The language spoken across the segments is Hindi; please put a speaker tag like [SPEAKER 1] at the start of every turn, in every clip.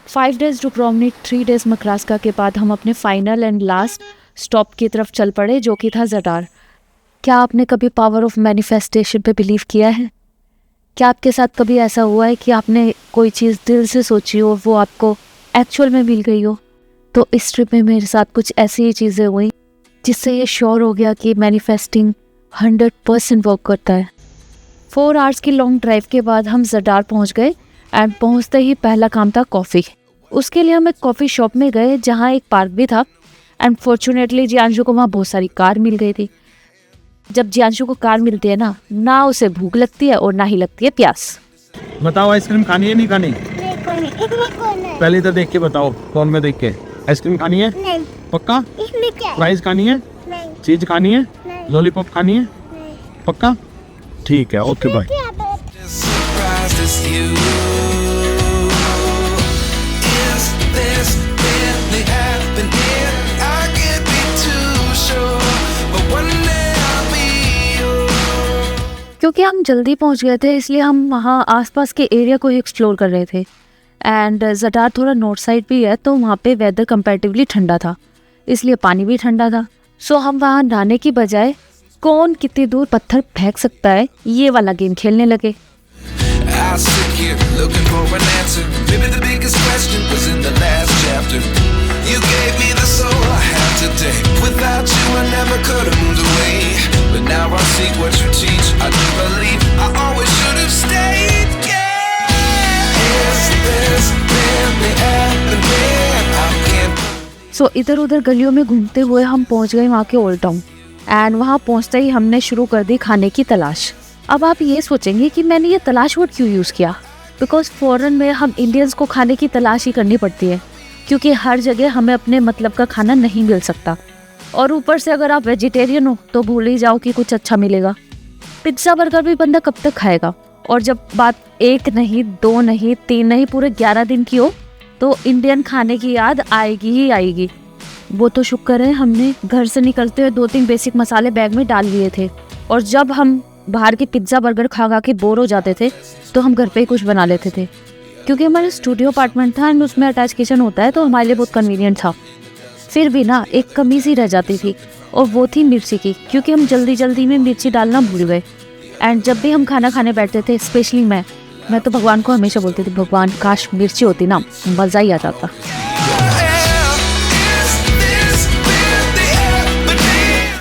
[SPEAKER 1] 5 डेज़ डुब्रोवनिक 3 डेज़ मकरास्का के बाद हम अपने फाइनल एंड लास्ट स्टॉप की तरफ चल पड़े, जो कि था ज़डार। क्या आपने कभी पावर ऑफ मैनिफेस्टेशन पे बिलीव किया है? क्या आपके साथ कभी ऐसा हुआ है कि आपने कोई चीज़ दिल से सोची हो, वो आपको एक्चुअल में मिल गई हो? तो इस ट्रिप में मेरे साथ कुछ ऐसी ही चीज़ें हुई जिससे ये श्योर हो गया कि मैनिफेस्टिंग 100% वर्क करता है। 4 आवर्स की लॉन्ग ड्राइव के बाद हम ज़डार पहुंच गए एंड पहुंचते ही पहला काम था कॉफ़ी। उसके लिए हम एक कॉफ़ी शॉप में गए जहां एक पार्क भी था एंड फॉर्चुनेटली जियांशु को वहाँ बहुत सारी कार मिल गई थी। जब जियांशु को कार मिलती है ना उसे भूख लगती है और ना ही लगती है प्यास।
[SPEAKER 2] बताओ आइसक्रीम खानी है नहीं खानी? पहले इधर देख के बताओ, फोन में देख के। आइसक्रीम खानी है?
[SPEAKER 3] नहीं।
[SPEAKER 2] पक्का?
[SPEAKER 3] इसमें क्या है?
[SPEAKER 2] फ्राइज खानी है?
[SPEAKER 3] नहीं।
[SPEAKER 2] चीज खानी है?
[SPEAKER 3] नहीं।
[SPEAKER 2] लॉलीपॉप खानी है?
[SPEAKER 3] नहीं।
[SPEAKER 2] पक्का? ठीक है, ओके बाय।
[SPEAKER 3] क्या है?
[SPEAKER 4] Surprised as you. Is this really happening? I can't be too sure, but one day I'll be yours.
[SPEAKER 1] क्योंकि हम जल्दी पहुंच गए थे इसलिए हम वहाँ आसपास के एरिया को एक्सप्लोर कर रहे थे एंड ज़डार थोड़ा नॉर्थ साइड भी है तो वहाँ पे वेदर कंपैरेटिवली ठंडा था, इसलिए पानी भी ठंडा था। सो हम वहाँ नहाने की बजाय कौन कितनी दूर पत्थर फेंक सकता है ये वाला गेम खेलने लगे।
[SPEAKER 4] I sit here looking for an answer. Maybe the biggest question was in the last chapter. You gave me the soul I have today. Without you, I never could have moved away. But now I see what you teach. I do believe I always should have stayed. Yeah. Is this really happening? I can't.
[SPEAKER 1] सो इधर उधर गलियों में घूमते हुए हम पहुँच गए वहाँ के ओल्ड टाउन एंड वहाँ पहुँचते ही हमने शुरू कर दी खाने की तलाश। अब आप ये सोचेंगे कि मैंने ये तलाश वर्ड क्यों यूज़ किया, बिकॉज फ़ॉरेन में हम इंडियंस को खाने की तलाश ही करनी पड़ती है क्योंकि हर जगह हमें अपने मतलब का खाना नहीं मिल सकता। और ऊपर से अगर आप वेजिटेरियन हो तो भूल ही जाओ कि कुछ अच्छा मिलेगा। पिज्ज़ा बर्गर भी बंदा कब तक खाएगा, और जब बात 1 नहीं 2 नहीं 3 नहीं पूरे 11 दिन की हो तो इंडियन खाने की याद आएगी ही आएगी। वो तो शुक्र है हमने घर से निकलते हुए 2-3 बेसिक मसाले बैग में डाल लिए थे, और जब हम बाहर के पिज्ज़ा बर्गर खा के बोर हो जाते थे तो हम घर पे ही कुछ बना लेते थे क्योंकि हमारा स्टूडियो अपार्टमेंट था एंड उसमें अटैच किचन होता है तो हमारे लिए बहुत कन्वीनियंट था। फिर भी एक कमी सी रह जाती थी और वो थी मिर्ची की, क्योंकि हम जल्दी जल्दी में मिर्ची डालना भूल गए। एंड जब भी हम खाना खाने बैठते थे स्पेशली मैं तो भगवान को हमेशा बोलती थी, भगवान काश मिर्ची होती ना, मज़ा ही आ जाता।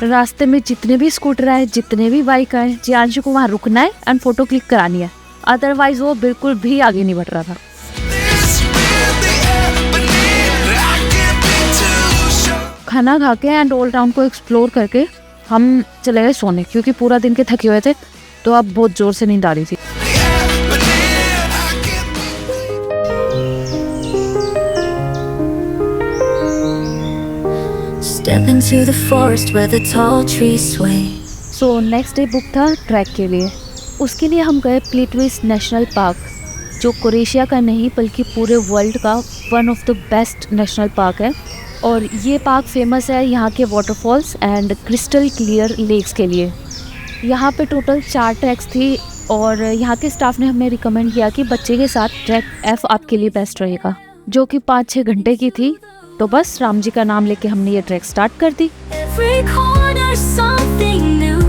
[SPEAKER 1] रास्ते में जितने भी स्कूटर आए, जितने भी बाइक आए, जियांशु को वहाँ रुकना है एंड फोटो क्लिक करानी है, अदरवाइज वो बिल्कुल भी आगे नहीं बढ़ रहा था। खाना खा के एंड ओल्ड टाउन को एक्सप्लोर करके हम चले गए सोने, क्योंकि पूरा दिन के थके हुए थे तो अब बहुत ज़ोर से नींद आ रही थी।
[SPEAKER 5] Step into the forest where the tall trees sway.
[SPEAKER 1] So next day book था ट्रैक के लिए। उसके लिए हम गए प्लेटविस नेशनल पार्क, जो क्रोएशिया का नहीं बल्कि पूरे वर्ल्ड का one of the best national park है। और ये पार्क फेमस है यहाँ के waterfalls and crystal clear lakes के लिए। यहाँ पे टोटल 4 ट्रैक्स थी और यहाँ के स्टाफ ने हमें रिकमेंड किया कि बच्चे के साथ ट्रैक F आपके लिए बेस्ट रहेगा, जो कि 5-6 घंटे की थी। तो बस राम जी का नाम लेके हमने ये ट्रैक स्टार्ट कर दी।
[SPEAKER 5] Every corner something new.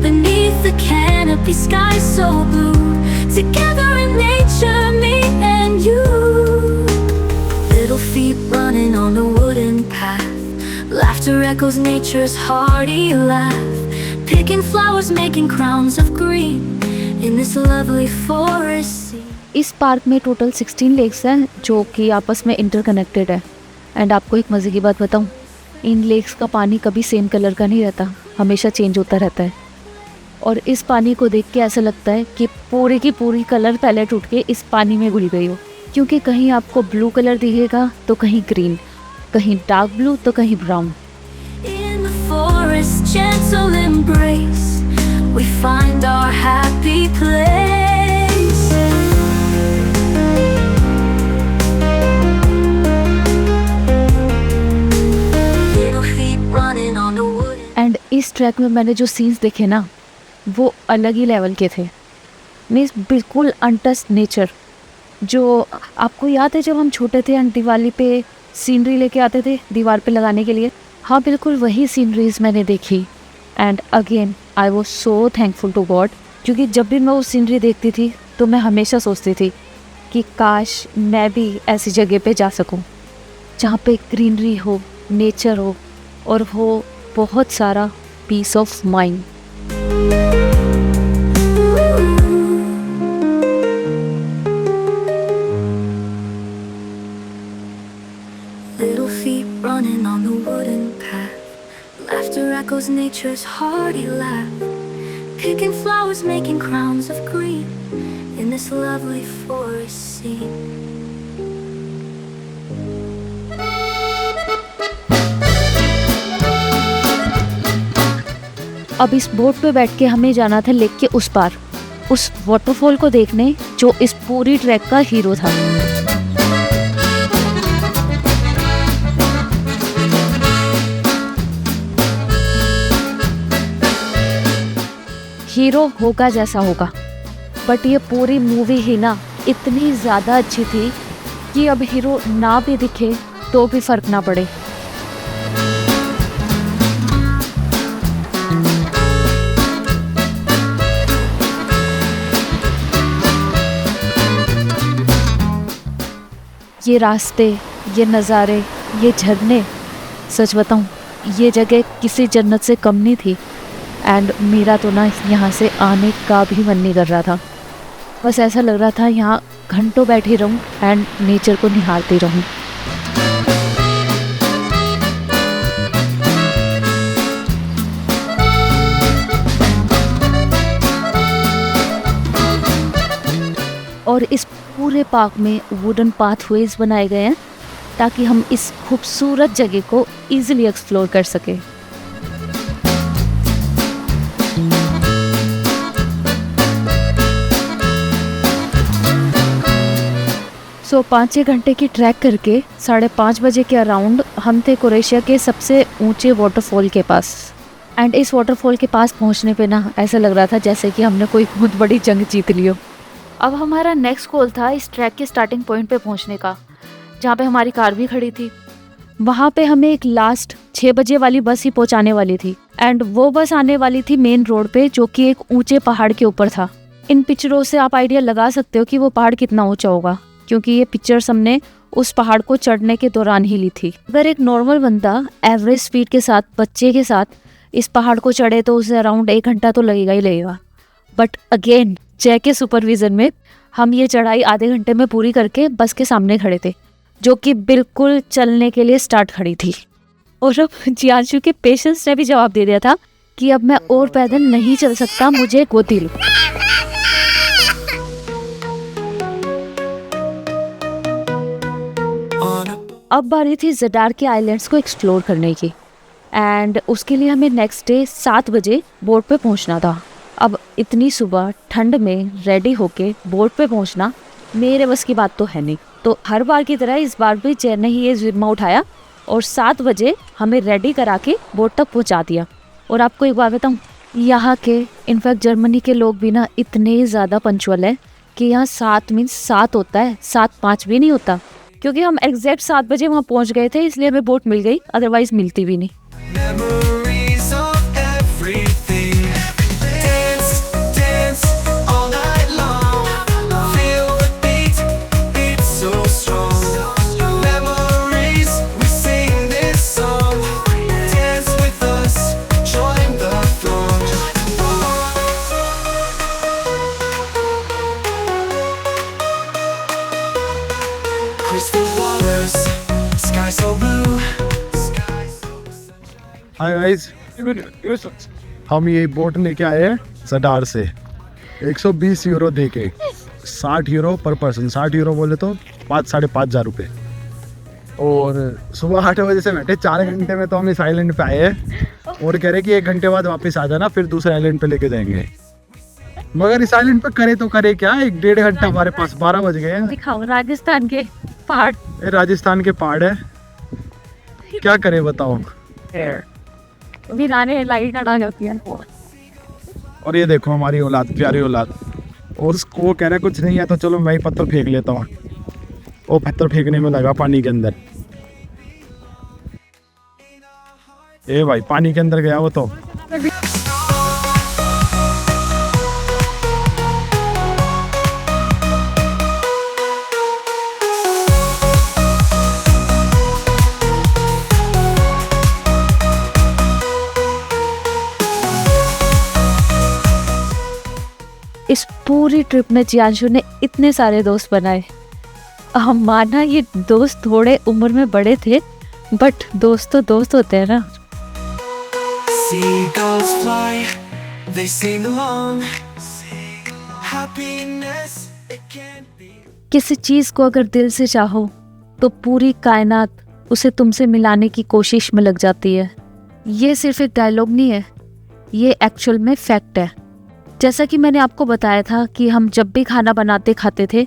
[SPEAKER 5] Beneath the canopy, sky so blue. Together in nature, me and you. Little feet running on a wooden path. Laughter echoes nature's hearty laugh. Picking flowers, making crowns of green. In this lovely forest scene.
[SPEAKER 1] इस पार्क में टोटल 16 लेक्स हैं जो कि आपस में इंटरकनेक्टेड है। एंड आपको एक मज़े की बात बताऊं, इन लेक्स का पानी कभी सेम कलर का नहीं रहता, हमेशा चेंज होता रहता है। और इस पानी को देख के ऐसा लगता है कि पूरी की पूरी कलर पैलेट उठ के इस पानी में घुल गई हो, क्योंकि कहीं आपको ब्लू कलर दिखेगा तो कहीं ग्रीन, कहीं डार्क ब्लू तो कहीं brown.
[SPEAKER 5] In the forest, gentle embrace. We find our happy place.
[SPEAKER 1] And इस ट्रैक में मैंने जो सीन्स देखे ना वो अलग ही लेवल के थे। मीन्स बिल्कुल अनटच्ड नेचर, जो आपको याद है जब हम छोटे थे एंड दिवाली पे सीनरी लेके आते थे दीवार पे लगाने के लिए, हाँ बिल्कुल वही सीनरीज मैंने देखी। And again I was so thankful to God, क्योंकि जब भी मैं वो सीनरी देखती थी तो मैं हमेशा सोचती थी कि काश मैं भी ऐसी जगह पे जा सकूं जहाँ पे ग्रीनरी हो, नेचर हो और हो बहुत सारा peace of mind.
[SPEAKER 5] Little feet running on the wooden path. Laughter echoes nature's hearty laugh. Picking flowers, making crowns of green in this lovely forest scene.
[SPEAKER 1] अब इस बोट पे बैठ के हमें जाना था लेक के उस पार, उस वाटरफॉल को देखने जो इस पूरी ट्रैक का हीरो था। हीरो होगा जैसा होगा, बट ये पूरी मूवी ही ना इतनी ज़्यादा अच्छी थी कि अब हीरो ना भी दिखे तो भी फर्क ना पड़े। ये रास्ते, ये नज़ारे, ये झरने, सच बताऊं ये जगह किसी जन्नत से कम नहीं थी। एंड मेरा तो ना यहाँ से आने का भी मन नहीं कर रहा था, बस ऐसा लग रहा था यहाँ घंटों बैठी रहूं एंड नेचर को निहारती रहूं। और इस पूरे पार्क में वुडन पाथवेज बनाए गए हैं ताकि हम इस खूबसूरत जगह को इजीली एक्सप्लोर कर सकें। सो 5-6 घंटे की ट्रैक करके 5:30 बजे के अराउंड हम थे क्रोएशिया के सबसे ऊंचे वाटरफॉल के पास। एंड इस वाटरफॉल के पास पहुंचने पे ना ऐसा लग रहा था जैसे कि हमने कोई बहुत बड़ी जंग जीत ली हो। अब हमारा नेक्स्ट गोल था इस ट्रैक के स्टार्टिंग पॉइंट पे पहुंचने का, जहाँ पे हमारी कार भी खड़ी थी। वहाँ पे हमें एक लास्ट 6 बजे वाली बस ही पहुँचाने वाली थी एंड वो बस आने वाली थी मेन रोड पे, जो कि एक ऊंचे पहाड़ के ऊपर था। इन पिक्चरों से आप आइडिया लगा सकते हो कि वो पहाड़ कितना ऊंचा होगा, क्योंकि ये पिक्चर्स हमने उस पहाड़ को चढ़ने के दौरान ही ली थी। अगर एक नॉर्मल बंदा एवरेज स्पीड के साथ बच्चे के साथ इस पहाड़ को चढ़े तो उसे अराउंड 1 घंटा तो लगेगा ही लगेगा। बट अगेन जय के सुपरविजन में हम ये चढ़ाई आधे घंटे में पूरी करके बस के सामने खड़े थे, जो कि बिल्कुल चलने के लिए स्टार्ट खड़ी थी। और अब जियांशु के पेशेंस ने भी जवाब दे दिया था कि अब मैं और पैदल नहीं चल सकता, मुझे गोदी लो। अब बारी थी जडार के आइलैंड्स को एक्सप्लोर करने की एंड उसके लिए हमें नेक्स्ट डे 7 बजे बोट पे पहुंचना था। अब इतनी सुबह ठंड में रेडी होके बोट पे पहुंचना मेरे बस की बात तो है नहीं, तो हर बार की तरह इस बार भी जय ने ही ये जिम्मा उठाया और 7 बजे हमें रेडी करा के बोट तक पहुंचा दिया। और आपको एक बात बताऊं, यहाँ के इनफैक्ट जर्मनी के लोग भी ना इतने ज़्यादा पंचुअल है कि यहाँ 7 मीन्स 7 होता है, 7-5 भी नहीं होता। क्योंकि हम एग्जैक्ट 7 बजे वहाँ पहुँच गए थे, इसलिए हमें बोट मिल गई, अदरवाइज मिलती भी नहीं।
[SPEAKER 4] Memories of everything. Dance, dance all night long. Feel the beat, beat so strong. Memories, we sing this song. Dance with us, join the throng. Crystal waters, sky so blue.
[SPEAKER 2] Hi guys, हम ये बोट लेके आए हैं सडार से 120 यूरो दे के, 60 यूरो पर पर्सन। 60 यूरो बोले तो 5-5.5 हज़ार रुपये। और सुबह 8 बजे से बैठे, 4 घंटे में तो हम इस आइलैंड पे आए हैं और कह रहे कि 1 घंटे बाद वापस आ जाना, फिर दूसरे आइलैंड पे लेके जाएंगे। मगर इस आइलैंड पे करे तो करे क्या, 1-1.5 घंटा हमारे पास, 12 बज गए हैं।
[SPEAKER 1] दिखाओ राजस्थान के पहाड़।
[SPEAKER 2] ये राजस्थान के पहाड़ है, क्या करे बताओ।
[SPEAKER 1] वीराने लाइट अड़ा जाती है।
[SPEAKER 2] और ये देखो हमारी औलाद, प्यारी औलाद, और उसको वो कह रहा है कुछ नहीं है तो चलो मैं ही पत्थर फेंक लेता हूँ। वो पत्थर फेंकने में लगा पानी के अंदर। ए भाई पानी के अंदर गया वो तो।
[SPEAKER 1] इस पूरी ट्रिप में जियांशु ने इतने सारे दोस्त बनाए। हम माना ये दोस्त थोड़े उम्र में बड़े थे, बट दोस्त तो दोस्त होते हैं ना।
[SPEAKER 3] Seagulls fly, they sing along. Happiness, it can't be.
[SPEAKER 1] किसी चीज को अगर दिल से चाहो तो पूरी कायनात उसे तुमसे मिलाने की कोशिश में लग जाती है। ये सिर्फ एक डायलॉग नहीं है, ये एक्चुअल में फैक्ट है। जैसा कि मैंने आपको बताया था कि हम जब भी खाना बनाते खाते थे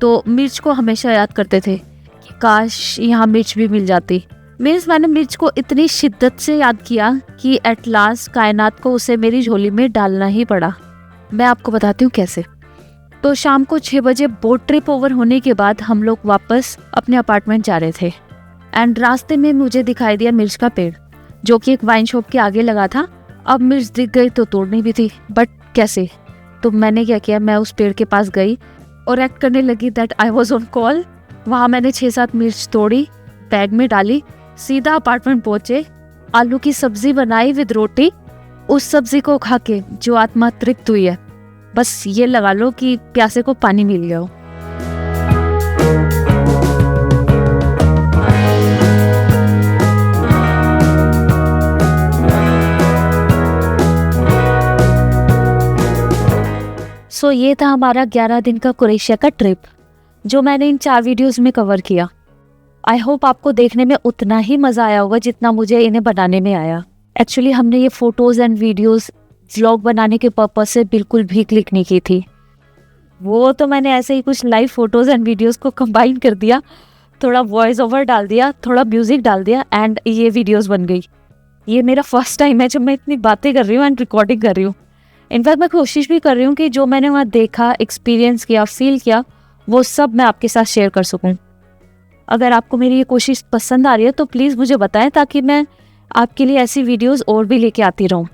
[SPEAKER 1] तो मिर्च को हमेशा याद करते थे कि काश यहाँ मिर्च भी मिल जाती। मीन्स मैंने मिर्च को इतनी शिद्दत से याद किया कि एट लास्ट कायनात को उसे मेरी झोली में डालना ही पड़ा। मैं आपको बताती हूँ कैसे। तो शाम को 6 बजे बोट ट्रिप ओवर होने के बाद हम लोग वापस अपने अपार्टमेंट जा रहे थे एंड रास्ते में मुझे दिखाई दिया मिर्च का पेड़ जो कि एक वाइन शॉप के आगे लगा था। अब मिर्च दिख गई तो तोड़नी भी थी, बट कैसे? तो मैंने क्या किया, मैं उस पेड़ के पास गई और एक्ट करने लगी that I was on call. वहाँ मैंने 6-7 मिर्च तोड़ी, बैग में डाली, सीधा अपार्टमेंट पहुंचे, आलू की सब्जी बनाई विद रोटी। उस सब्जी को खा के जो आत्मा तृप्त हुई है, बस ये लगा लो कि प्यासे को पानी मिल गया हो। सो ये था हमारा 11 दिन का क्रोएशिया का ट्रिप जो मैंने इन 4 वीडियोस में कवर किया। आई होप आपको देखने में उतना ही मज़ा आया होगा जितना मुझे इन्हें बनाने में आया। एक्चुअली हमने ये फ़ोटोज़ एंड वीडियोस व्लॉग बनाने के पर्पज़ से बिल्कुल भी क्लिक नहीं की थी। वो तो मैंने ऐसे ही कुछ लाइव फ़ोटोज़ एंड वीडियोस को कंबाइन कर दिया, थोड़ा वॉइस ओवर डाल दिया, थोड़ा म्यूज़िक डाल दिया एंड ये वीडियोज़ बन गई। ये मेरा फर्स्ट टाइम है जब मैं इतनी बातें कर रही हूँ एंड रिकॉर्डिंग कर रही हूँ। इनफैक्ट मैं कोशिश भी कर रही हूँ कि जो मैंने वहाँ देखा, एक्सपीरियंस किया, फील किया, वो सब मैं आपके साथ शेयर कर सकूँ। अगर आपको मेरी ये कोशिश पसंद आ रही है तो प्लीज़ मुझे बताएं ताकि मैं आपके लिए ऐसी वीडियोस और भी लेके आती रहूँ।